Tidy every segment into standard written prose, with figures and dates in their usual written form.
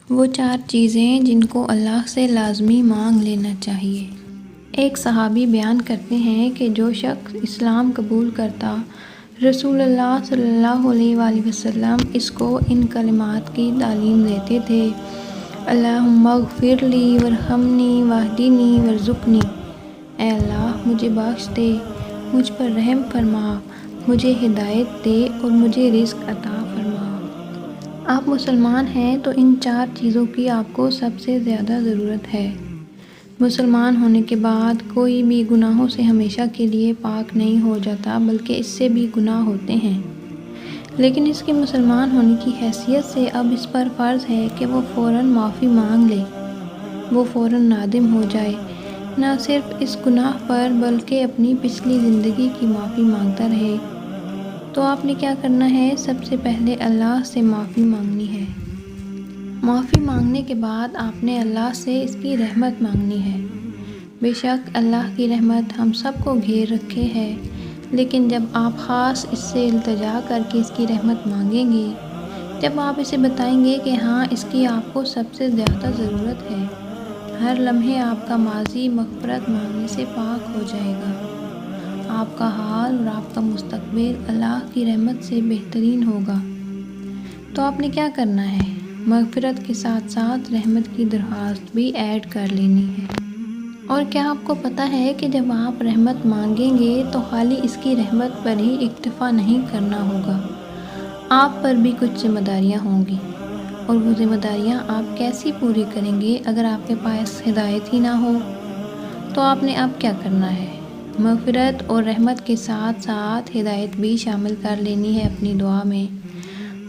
وہ 4 چیزیں جن کو اللہ سے لازمی مانگ لینا چاہیے۔ ایک صحابی بیان کرتے ہیں کہ جو شخص اسلام قبول کرتا، رسول اللہ صلی اللہ علیہ وآلہ وسلم اس کو ان کلمات کی تعلیم دیتے تھے: اللہم اغفر لی ورحمنی واہدنی وارزقنی۔ اے اللہ مجھے بخش دے، مجھ پر رحم فرما، مجھے ہدایت دے اور مجھے رزق عطا فرما۔ آپ مسلمان ہیں تو ان 4 چیزوں کی آپ کو سب سے زیادہ ضرورت ہے۔ مسلمان ہونے کے بعد کوئی بھی گناہوں سے ہمیشہ کے لیے پاک نہیں ہو جاتا، بلکہ اس سے بھی گناہ ہوتے ہیں۔ لیکن اس کے مسلمان ہونے کی حیثیت سے اب اس پر فرض ہے کہ وہ فوراً معافی مانگ لے، وہ فوراً نادم ہو جائے، نہ صرف اس گناہ پر بلکہ اپنی پچھلی زندگی کی معافی مانگتا رہے۔ تو آپ نے کیا کرنا ہے؟ سب سے پہلے اللہ سے معافی مانگنی ہے۔ معافی مانگنے کے بعد آپ نے اللہ سے اس کی رحمت مانگنی ہے۔ بے شک اللہ کی رحمت ہم سب کو گھیر رکھے ہے، لیکن جب آپ خاص اس سے التجا کر کے اس کی رحمت مانگیں گے، جب آپ اسے بتائیں گے کہ ہاں اس کی آپ کو سب سے زیادہ ضرورت ہے، ہر لمحے آپ کا ماضی مغفرت مانگنے سے پاک ہو جائے گا، آپ کا حال اور آپ کا مستقبل اللہ کی رحمت سے بہترین ہوگا۔ تو آپ نے کیا کرنا ہے؟ مغفرت کے ساتھ ساتھ رحمت کی درخواست بھی ایڈ کر لینی ہے۔ اور کیا آپ کو پتہ ہے کہ جب آپ رحمت مانگیں گے تو خالی اس کی رحمت پر ہی اکتفا نہیں کرنا ہوگا، آپ پر بھی کچھ ذمہ داریاں ہوں گی، اور وہ ذمہ داریاں آپ کیسی پوری کریں گے اگر آپ کے پاس ہدایت ہی نہ ہو؟ تو آپ نے اب کیا کرنا ہے؟ مغفرت اور رحمت کے ساتھ ساتھ ہدایت بھی شامل کر لینی ہے اپنی دعا میں۔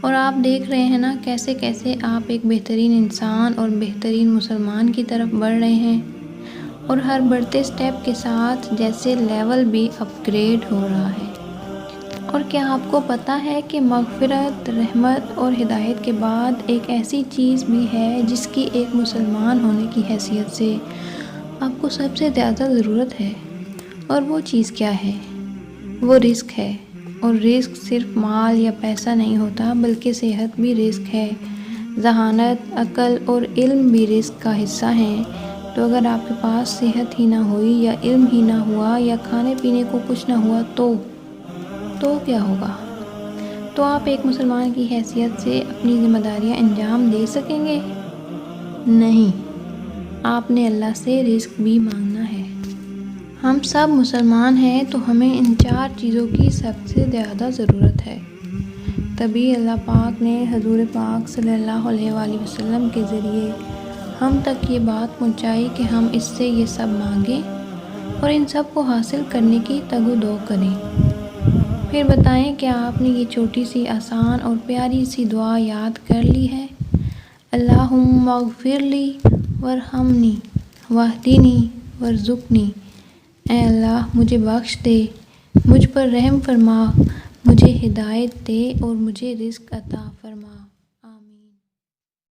اور آپ دیکھ رہے ہیں نا کیسے کیسے آپ ایک بہترین انسان اور بہترین مسلمان کی طرف بڑھ رہے ہیں، اور ہر بڑھتے سٹیپ کے ساتھ جیسے لیول بھی اپ گریڈ ہو رہا ہے۔ اور کیا آپ کو پتہ ہے کہ مغفرت، رحمت اور ہدایت کے بعد ایک ایسی چیز بھی ہے جس کی ایک مسلمان ہونے کی حیثیت سے آپ کو سب سے زیادہ ضرورت ہے؟ اور وہ چیز کیا ہے؟ وہ رزق ہے۔ اور رزق صرف مال یا پیسہ نہیں ہوتا، بلکہ صحت بھی رزق ہے، ذہانت، عقل اور علم بھی رزق کا حصہ ہیں۔ تو اگر آپ کے پاس صحت ہی نہ ہوئی یا علم ہی نہ ہوا یا کھانے پینے کو کچھ نہ ہوا تو کیا ہوگا؟ تو آپ ایک مسلمان کی حیثیت سے اپنی ذمہ داریاں انجام دے سکیں گے؟ نہیں، آپ نے اللہ سے رزق بھی مانگنا ہے۔ ہم سب مسلمان ہیں تو ہمیں ان 4 چیزوں کی سب سے زیادہ ضرورت ہے۔ تبھی اللہ پاک نے حضور پاک صلی اللہ علیہ وآلہ وسلم کے ذریعے ہم تک یہ بات پہنچائی کہ ہم اس سے یہ سب مانگیں اور ان سب کو حاصل کرنے کی تگ و دو کریں۔ پھر بتائیں کیا آپ نے یہ چھوٹی سی آسان اور پیاری سی دعا یاد کر لی ہے؟ اللہم اغفر لی ورحمنی واہدنی وارزقنی۔ اے اللہ مجھے بخش دے، مجھ پر رحم فرما، مجھے ہدایت دے اور مجھے رزق عطا